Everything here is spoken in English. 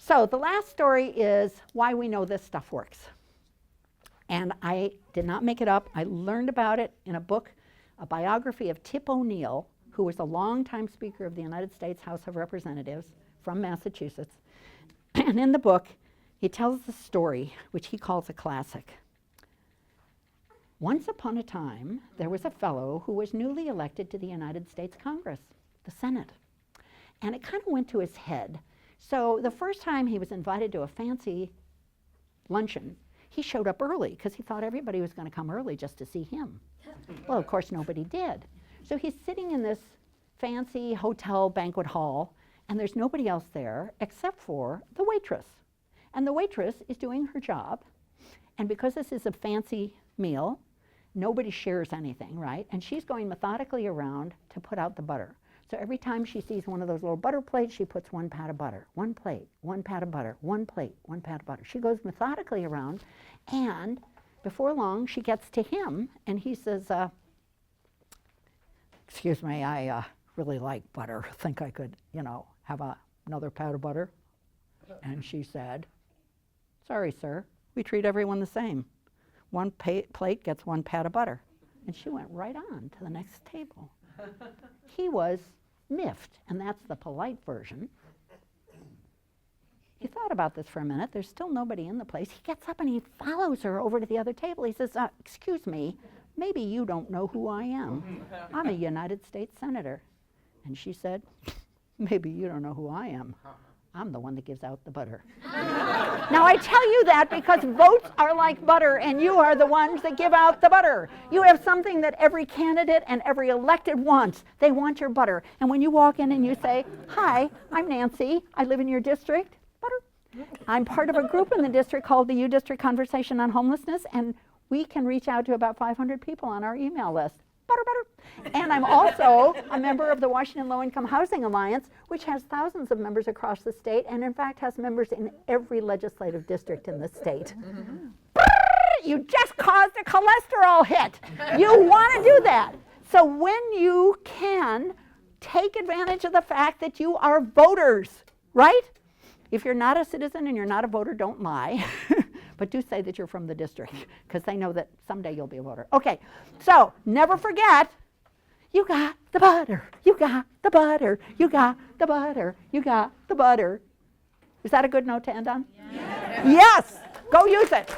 So the last story is why we know this stuff works. And I did not make it up. I learned about it in a book, a biography of Tip O'Neill, who was a longtime Speaker of the United States House of Representatives from Massachusetts. And in the book, he tells the story, which he calls a classic. Once upon a time, there was a fellow who was newly elected to the United States Congress, the Senate. And it kind of went to his head. So the first time he was invited to a fancy luncheon, he showed up early because he thought everybody was going to come early just to see him. Well, of course, nobody did. So he's sitting in this fancy hotel banquet hall, and there's nobody else there except for the waitress. And the waitress is doing her job. And because this is a fancy meal, nobody shares anything, right? And she's going methodically around to put out the butter. So every time she sees one of those little butter plates, she puts one pat of butter, one plate, one pat of butter, one plate, one pat of butter. She goes methodically around, and before long, she gets to him, and he says, excuse me, I really like butter. Think I could, have another pat of butter? And she said, sorry, sir, we treat everyone the same. One plate gets one pat of butter. And she went right on to the next table. He was miffed, and that's the polite version. He thought about this for a minute. There's still nobody in the place. He gets up and he follows her over to the other table. He says, excuse me, maybe you don't know who I am. I'm a United States Senator. And she said, maybe you don't know who I am. I'm the one that gives out the butter. Now I tell you that because votes are like butter, and you are the ones that give out the butter. You have something that every candidate and every elected wants. They want your butter. And when you walk in and you say, hi, I'm Nancy, I live in your district, butter. I'm part of a group in the district called the U-District Conversation on Homelessness, and we can reach out to about 500 people on our email list. Butter, butter. And I'm also a member of the Washington Low Income Housing Alliance, which has thousands of members across the state, and in fact has members in every legislative district in the state. You just caused a cholesterol hit. You want to do that. So when you can, take advantage of the fact that you are voters, right? If you're not a citizen and you're not a voter, don't lie. But do say that you're from the district, because they know that someday you'll be a voter. Okay, so never forget, you got the butter, you got the butter, you got the butter, you got the butter. Is that a good note to end on? Yes. Yes, go use it.